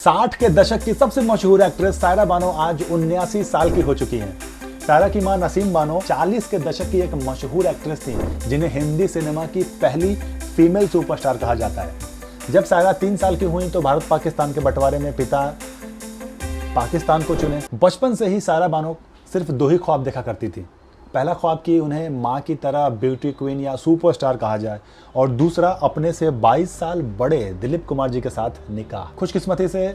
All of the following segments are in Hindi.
60 के दशक की सबसे मशहूर एक्ट्रेस सायरा बानो आज 79 साल की हो चुकी हैं। सायरा की मां नसीम बानो 40 के दशक की एक मशहूर एक्ट्रेस थी जिन्हें हिंदी सिनेमा की पहली फीमेल सुपरस्टार कहा जाता है। जब सायरा 3 साल की हुई तो भारत पाकिस्तान के बंटवारे में पिता पाकिस्तान को चुने। बचपन से ही सायरा बानो सिर्फ 2 ही ख्वाब देखा करती थी। पहला ख्वाब कि उन्हें माँ की तरह ब्यूटी क्वीन या सुपरस्टार कहा जाए और दूसरा अपने से 22 साल बड़े दिलीप कुमार जी के साथ निकाह। खुशकिस्मती से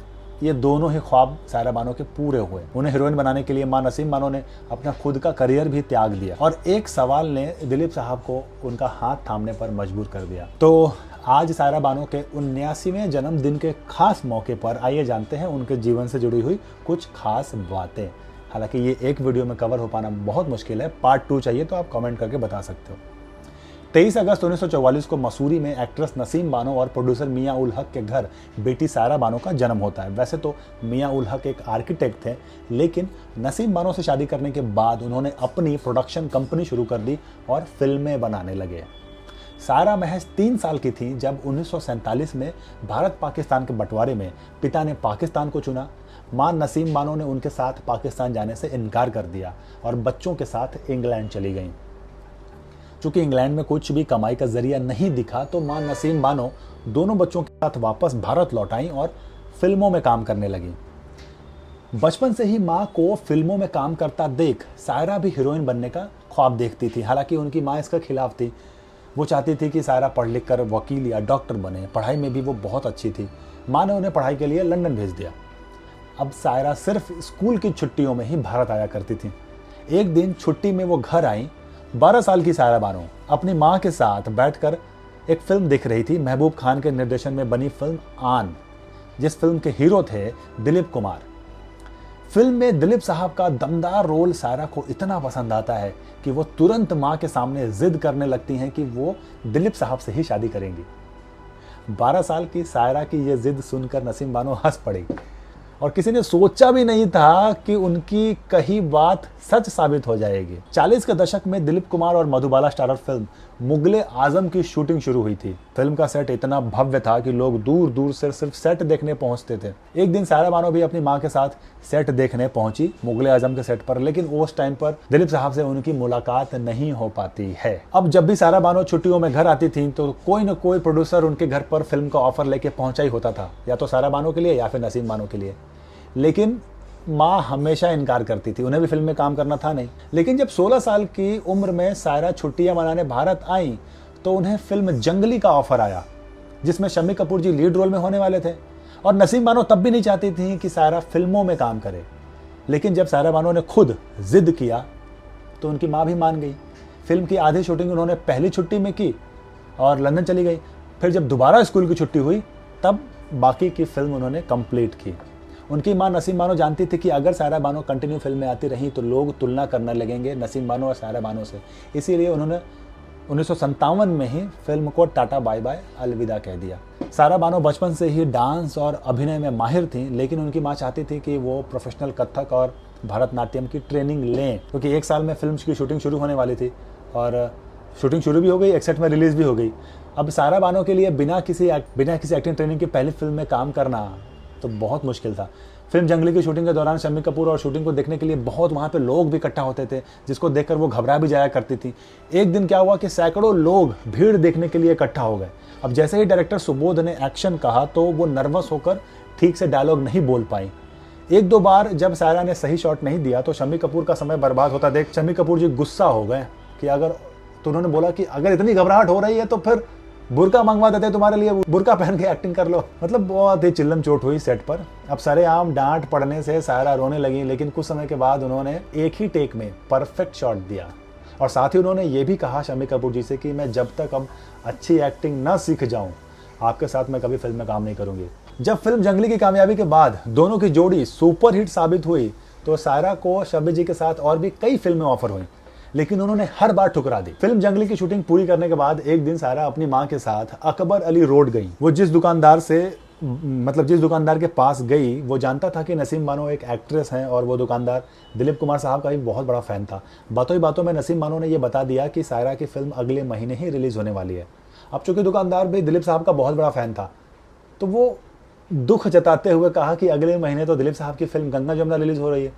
ये दोनों ही ख्वाब सायरा बानो के पूरे हुए। उन्हें हीरोइन बनाने के लिए माँ नसीम बानो ने अपना खुद का करियर भी त्याग दिया और एक सवाल ने दिलीप साहब को उनका हाथ थामने पर मजबूर कर दिया। तो आज सायरा बानो के 79वें जन्मदिन के खास मौके पर आइए जानते हैं उनके जीवन से जुड़ी हुई कुछ खास बातें। हालांकि ये एक वीडियो में कवर हो पाना बहुत मुश्किल है, पार्ट 2 चाहिए तो आप कमेंट करके बता सकते हो। 23 अगस्त 1944 को मसूरी में एक्ट्रेस नसीम बानो और प्रोड्यूसर मियां उल हक के घर बेटी सायरा बानो का जन्म होता है। वैसे तो मियां उल हक एक आर्किटेक्ट थे, लेकिन नसीम बानो से शादी करने के बाद उन्होंने अपनी प्रोडक्शन कंपनी शुरू कर दी और फिल्में बनाने लगे। सायरा महज 3 साल की थी जब 1947 में भारत पाकिस्तान के बंटवारे में पिता ने पाकिस्तान को चुना। मां नसीम बानो ने उनके साथ पाकिस्तान जाने से इनकार कर दिया और बच्चों के साथ इंग्लैंड चली गईं। चूंकि इंग्लैंड में कुछ भी कमाई का जरिया नहीं दिखा तो मां नसीम बानो दोनों बच्चों के साथ वापस भारत लौट आईं और फिल्मों में काम करने लगी। बचपन से ही मां को फिल्मों में काम करता देख सायरा भी हीरोइन बनने का ख्वाब देखती थी। हालांकि उनकी मां इसका खिलाफ थी। वो चाहती थी कि सायरा पढ़ लिख कर वकील या डॉक्टर बने। पढ़ाई में भी वो बहुत अच्छी थी। मां ने उन्हें पढ़ाई के लिए लंदन भेज दिया। अब सायरा सिर्फ स्कूल की छुट्टियों में ही भारत आया करती थी। एक दिन छुट्टी में वो घर आई। 12 साल की सायरा बानो अपनी मां के साथ बैठकर एक फिल्म देख रही थी। महबूब खान के निर्देशन में बनी फिल्म आन, जिस फिल्म के हीरो थे दिलीप कुमार। फिल्म में दिलीप साहब का दमदार रोल सायरा को इतना पसंद आता है कि वो तुरंत मां के सामने जिद करने लगती हैं कि वो दिलीप साहब से ही शादी करेंगी। 12 साल की सायरा की ये जिद सुनकर नसीम बानो हंस पड़ी और किसी ने सोचा भी नहीं था कि उनकी कही बात सच साबित हो जाएगी। 40 के दशक में दिलीप कुमार और मधुबाला स्टारर फिल्म मुगले आजम की शूटिंग शुरू हुई थी। फिल्म का सेट इतना भव्य था कि लोग दूर दूर से सिर्फ सेट देखने पहुंचते थे। एक दिन सायरा बानो भी अपनी मां के साथ सेट देखने पहुंची मुगले आजम के सेट पर, लेकिन उस टाइम पर दिलीप साहब से उनकी मुलाकात नहीं हो पाती है। अब जब भी सायरा बानो छुट्टियों में घर आती थी तो कोई न कोई प्रोड्यूसर उनके घर पर फिल्म का ऑफर लेके पहुंचा ही होता था, या तो सायरा बानो के लिए या फिर नसीम बानो के लिए। लेकिन माँ हमेशा इनकार करती थी, उन्हें भी फिल्म में काम करना था नहीं। लेकिन जब 16 साल की उम्र में सायरा छुट्टियां मनाने भारत आई तो उन्हें फिल्म जंगली का ऑफर आया, जिसमें शम्मी कपूर जी लीड रोल में होने वाले थे। और नसीम बानो तब भी नहीं चाहती थी कि सायरा फिल्मों में काम करे। लेकिन जब सायरा बानो ने खुद जिद किया तो उनकी माँ भी मान गई। फिल्म की आधी शूटिंग उन्होंने पहली छुट्टी में की और लंदन चली गई। फिर जब दोबारा स्कूल की छुट्टी हुई तब बाकी की फिल्म उन्होंने कंप्लीट की। उनकी मां नसीम बानो जानती थी कि अगर सायरा बानो कंटिन्यू फिल्म में आती रही तो लोग तुलना करने लगेंगे नसीम बानो और सायरा बानो से। इसीलिए उन्होंने 1957 में ही फिल्म को टाटा बाय बाय अलविदा कह दिया। सायरा बानो बचपन से ही डांस और अभिनय में माहिर थी, लेकिन उनकी मां चाहती थी कि वो प्रोफेशनल कथक और भरतनाट्यम की ट्रेनिंग लें, क्योंकि 1 साल में फिल्म की शूटिंग शुरू होने वाली थी और शूटिंग शुरू भी हो गई, 61 में रिलीज भी हो गई। अब सायरा बानो के लिए बिना किसी एक्टिंग ट्रेनिंग की पहली फिल्म में काम करना तो बहुत मुश्किल था। फिल्म जंगली की शूटिंग के दौरान शम्मी कपूर और शूटिंग को देखने के लिए बहुत वहाँ पे लोग भी इकट्ठा होते थे, जिसको देखकर वो घबरा भी जाया करती थी। एक दिन क्या हुआ कि सैकड़ों लोग भीड़ देखने के लिए इकट्ठा हो गए। अब जैसे ही डायरेक्टर सुबोध ने एक्शन कहा तो वो नर्वस होकर ठीक से डायलॉग नहीं बोल पाई। 1-2 बार जब सायरा ने सही शॉट नहीं दिया तो शम्मी कपूर का समय बर्बाद होता देख शम्मी कपूर जी गुस्सा हो गए कि तो उन्होंने बोला कि अगर इतनी घबराहट हो रही है तो फिर बुर्का मंगवा देते तुम्हारे लिए, बुर्का पहन के एक्टिंग कर लो। मतलब बहुत ही चिल्लम चोट हुई सेट पर। अब सरेआम डांट पड़ने से सायरा रोने लगी, लेकिन कुछ समय के बाद उन्होंने एक ही टेक में परफेक्ट शॉट दिया और साथ ही उन्होंने ये भी कहा शम्मी कपूर जी से कि मैं जब तक अब अच्छी एक्टिंग ना सीख जाऊं आपके साथ मैं कभी फिल्म में काम नहीं करूंगी। जब फिल्म जंगली की कामयाबी के बाद दोनों की जोड़ी सुपर हिट साबित हुई तो सायरा को शम्मी जी के साथ और भी कई फिल्में ऑफर हुई, लेकिन उन्होंने हर बार ठुकरा दी। फिल्म जंगली की शूटिंग पूरी करने के बाद एक दिन सायरा अपनी मां के साथ अकबर अली रोड गई। वो जिस दुकानदार के पास गई वो जानता था कि नसीम बानो एक एक्ट्रेस हैं और वो दुकानदार दिलीप कुमार साहब का भी बहुत बड़ा फैन था। बातों ही बातों में नसीम बानो ने ये बता दिया कि सायरा की फिल्म अगले महीने ही रिलीज होने वाली है। अब चूंकि दुकानदार भी दिलीप साहब का बहुत बड़ा फैन था तो वो दुख जताते हुए कहा कि अगले महीने तो दिलीप साहब की फिल्म गंगा जमुना रिलीज हो रही है,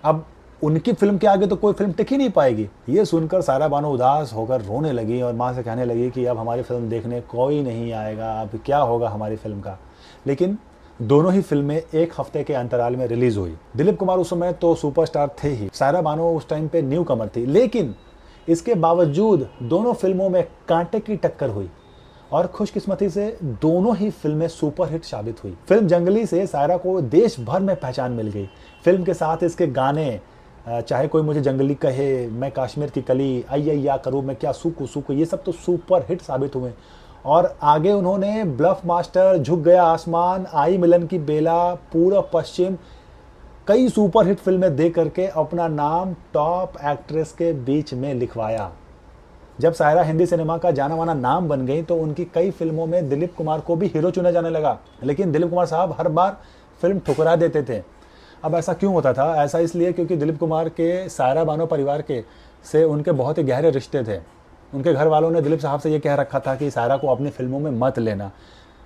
अब उनकी फिल्म के आगे तो कोई फिल्म टिक ही नहीं पाएगी। ये सुनकर सायरा बानो उदास होकर रोने लगी और माँ से कहने लगी कि अब हमारी फिल्म देखने कोई नहीं आएगा, अब क्या होगा हमारी फिल्म का। लेकिन दोनों ही फिल्में एक हफ्ते के अंतराल में रिलीज हुई। दिलीप कुमार उस समय तो सुपरस्टार थे ही, सायरा बानो उस टाइम पे न्यू कमर थी, लेकिन इसके बावजूद दोनों फिल्मों में कांटे की टक्कर हुई और खुशकिस्मती से दोनों ही फिल्में सुपरहिट साबित हुई। फिल्म जंगली से सायरा को देश भर में पहचान मिल गई। फिल्म के साथ इसके गाने चाहे कोई मुझे जंगली कहे, मैं कश्मीर की कली, अय्या करूँ मैं क्या सूकू सूकू, ये सब तो सुपरहिट साबित हुए। और आगे उन्होंने ब्लफ मास्टर, झुक गया आसमान, आई मिलन की बेला, पूरब पश्चिम, कई सुपरहिट फिल्में दे करके अपना नाम टॉप एक्ट्रेस के बीच में लिखवाया। जब सायरा हिंदी सिनेमा का जाना माना नाम बन गई तो उनकी कई फिल्मों में दिलीप कुमार को भी हीरो चुना जाने लगा, लेकिन दिलीप कुमार साहब हर बार फिल्म ठुकरा देते थे। अब ऐसा क्यों होता था? ऐसा इसलिए क्योंकि दिलीप कुमार के सायरा बानो परिवार के से उनके बहुत ही गहरे रिश्ते थे। उनके घर वालों ने दिलीप साहब से ये कह रखा था कि सायरा को अपनी फिल्मों में मत लेना,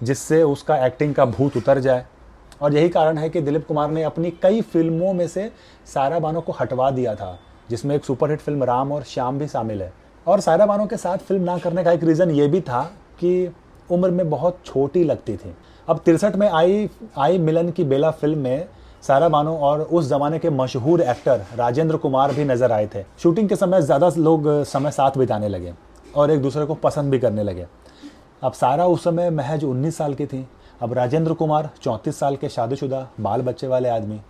जिससे उसका एक्टिंग का भूत उतर जाए। और यही कारण है कि दिलीप कुमार ने अपनी कई फिल्मों में से सायरा बानो को हटवा दिया था, जिसमें एक सुपरहिट फिल्म राम और श्याम भी शामिल है। और सायरा बानो के साथ फिल्म ना करने का एक रीज़न ये भी था कि उम्र में बहुत छोटी लगती थी। अब 63 में आई मिलन की बेला फिल्म में सायरा बानो और उस जमाने के मशहूर एक्टर राजेंद्र कुमार भी नजर आए थे। शूटिंग के समय ज़्यादा लोग समय साथ बिताने लगे और एक दूसरे को पसंद भी करने लगे। अब सायरा उस समय महज 19 साल की थी, अब राजेंद्र कुमार 34 साल के शादीशुदा बाल बच्चे वाले आदमी।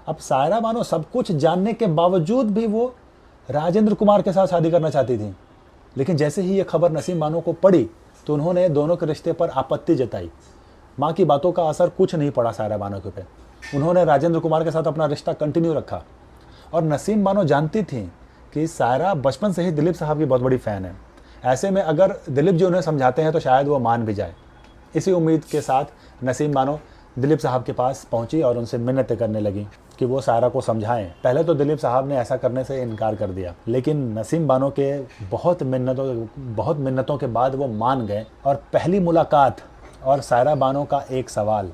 अब सायरा बानो सब कुछ जानने के बावजूद भी वो राजेंद्र कुमार के साथ शादी करना चाहती थी। लेकिन जैसे ही ये खबर नसीम बानो को पड़ी तो उन्होंने दोनों के रिश्ते पर आपत्ति जताई। माँ की बातों का असर कुछ नहीं पड़ा सायरा बानो के पे। उन्होंने राजेंद्र कुमार के साथ अपना रिश्ता कंटिन्यू रखा। और नसीम बानो जानती थी कि सायरा बचपन से ही दिलीप साहब की बहुत बड़ी फ़ैन है। ऐसे में अगर दिलीप जी उन्हें समझाते हैं तो शायद वो मान भी जाए। इसी उम्मीद के साथ नसीम बानो दिलीप साहब के पास पहुंची और उनसे मिन्नतें करने लगी कि वो सायरा को समझाएं। पहले तो दिलीप साहब ने ऐसा करने से इनकार कर दिया, लेकिन नसीम बानो के बहुत मिन्नतों के बाद वो मान गए। और पहली मुलाकात और सायरा बानो का एक सवाल।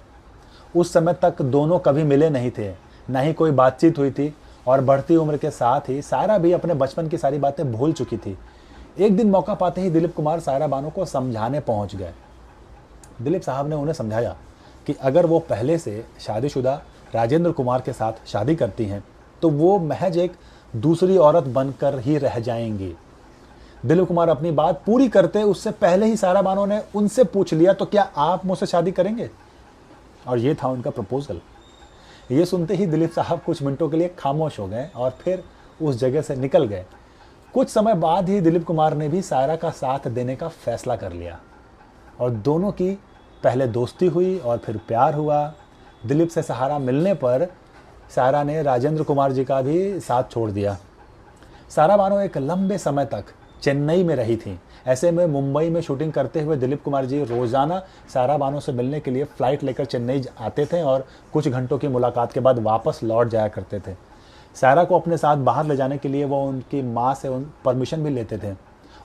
उस समय तक दोनों कभी मिले नहीं थे, ना ही कोई बातचीत हुई थी और बढ़ती उम्र के साथ ही सायरा भी अपने बचपन की सारी बातें भूल चुकी थी। एक दिन मौका पाते ही दिलीप कुमार सायरा बानो को समझाने पहुंच गए। दिलीप साहब ने उन्हें समझाया कि अगर वो पहले से शादीशुदा राजेंद्र कुमार के साथ शादी करती हैं तो वो महज एक दूसरी औरत बनकर ही रह जाएंगी। दिलीप कुमार अपनी बात पूरी करते उससे पहले ही सायरा बानो ने उनसे पूछ लिया, तो क्या आप मुझसे शादी करेंगे? और ये था उनका प्रपोजल। ये सुनते ही दिलीप साहब कुछ मिनटों के लिए खामोश हो गए और फिर उस जगह से निकल गए। कुछ समय बाद ही दिलीप कुमार ने भी सायरा का साथ देने का फैसला कर लिया और दोनों की पहले दोस्ती हुई और फिर प्यार हुआ। दिलीप से सहारा मिलने पर सायरा ने राजेंद्र कुमार जी का भी साथ छोड़ दिया। सायरा बानो एक लंबे समय तक चेन्नई में रही थी। ऐसे में मुंबई में शूटिंग करते हुए दिलीप कुमार जी रोज़ाना सायरा बानो से मिलने के लिए फ़्लाइट लेकर चेन्नई आते थे और कुछ घंटों की मुलाकात के बाद वापस लौट जाया करते थे। सायरा को अपने साथ बाहर ले जाने के लिए वो उनकी माँ से परमिशन भी लेते थे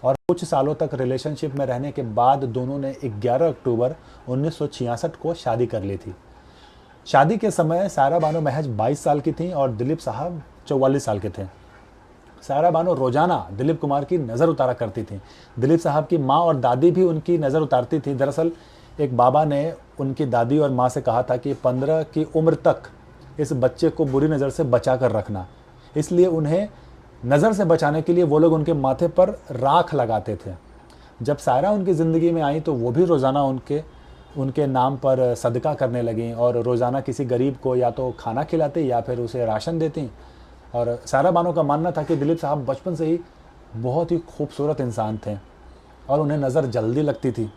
और कुछ सालों तक रिलेशनशिप में रहने के बाद दोनों ने 11 अक्टूबर 1966 को शादी कर ली थी। शादी के समय सायरा बानो महज 22 साल की थीं और दिलीप साहब 44 साल के थे। सायरा बानो रोजाना दिलीप कुमार की नज़र उतारा करती थी। दिलीप साहब की माँ और दादी भी उनकी नज़र उतारती थी। दरअसल एक बाबा ने उनकी दादी और माँ से कहा था कि 15 की उम्र तक इस बच्चे को बुरी नज़र से बचा कर रखना, इसलिए उन्हें नज़र से बचाने के लिए वो लोग उनके माथे पर राख लगाते थे। जब सायरा उनकी ज़िंदगी में आई तो वो भी रोज़ाना उनके नाम पर सदका करने लगीं और रोज़ाना किसी गरीब को या तो खाना खिलाती या फिर उसे राशन देती। और सायरा बानो का मानना था कि दिलीप साहब बचपन से ही बहुत ही खूबसूरत इंसान थे और उन्हें नज़र जल्दी लगती थी।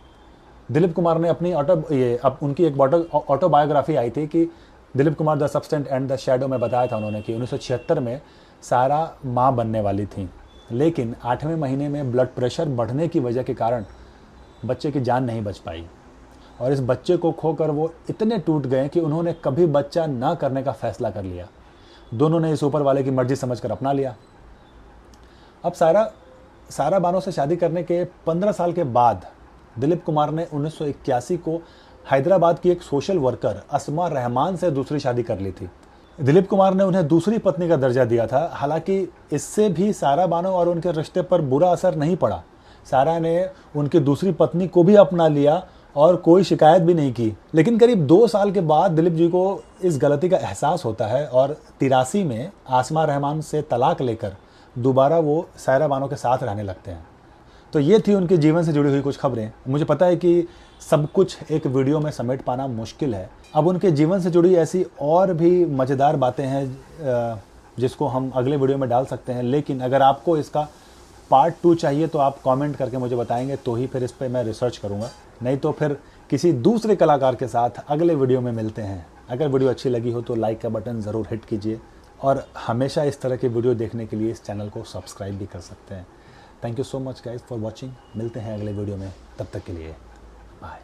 दिलीप कुमार ने उनकी एक ऑटोबायोग्राफी आई थी कि Dilip Kumar the substance and the shadow में बताया था उन्होंने कि 1976 में सायरा माँ बनने वाली थी, लेकिन 8वें महीने में ब्लड प्रेशर बढ़ने की वजह के कारण बच्चे की जान नहीं बच पाई और इस बच्चे को खोकर वो इतने टूट गए कि उन्होंने कभी बच्चा न करने का फैसला कर लिया। दोनों ने इस ऊपर वाले की मर्जी समझकर अपना लिया। अब सायरा बानो से शादी करने के 15 साल के बाद दिलीप कुमार ने 1981 को हैदराबाद की एक सोशल वर्कर अस्मा रहमान से दूसरी शादी कर ली थी। दिलीप कुमार ने उन्हें दूसरी पत्नी का दर्जा दिया था। हालांकि इससे भी सारा बानो और उनके रिश्ते पर बुरा असर नहीं पड़ा। सारा ने उनकी दूसरी पत्नी को भी अपना लिया और कोई शिकायत भी नहीं की। लेकिन करीब 2 साल के बाद दिलीप जी को इस गलती का एहसास होता है और 83 में आसमा रहमान से तलाक लेकर दोबारा वो सायरा बानो के साथ रहने लगते हैं। तो ये थी उनके जीवन से जुड़ी हुई कुछ खबरें। मुझे पता है कि सब कुछ एक वीडियो में समेट पाना मुश्किल है। अब उनके जीवन से जुड़ी ऐसी और भी मज़ेदार बातें हैं जिसको हम अगले वीडियो में डाल सकते हैं। लेकिन अगर आपको इसका पार्ट 2 चाहिए तो आप कमेंट करके मुझे बताएंगे, तो ही फिर इस पर मैं रिसर्च करूँगा। नहीं तो फिर किसी दूसरे कलाकार के साथ अगले वीडियो में मिलते हैं। अगर वीडियो अच्छी लगी हो तो लाइक का बटन ज़रूर हिट कीजिए और हमेशा इस तरह के वीडियो देखने के लिए इस चैनल को सब्सक्राइब भी कर सकते हैं। Thank you so much guys for watching. मिलते हैं अगले वीडियो में, तब तक के लिए बाय।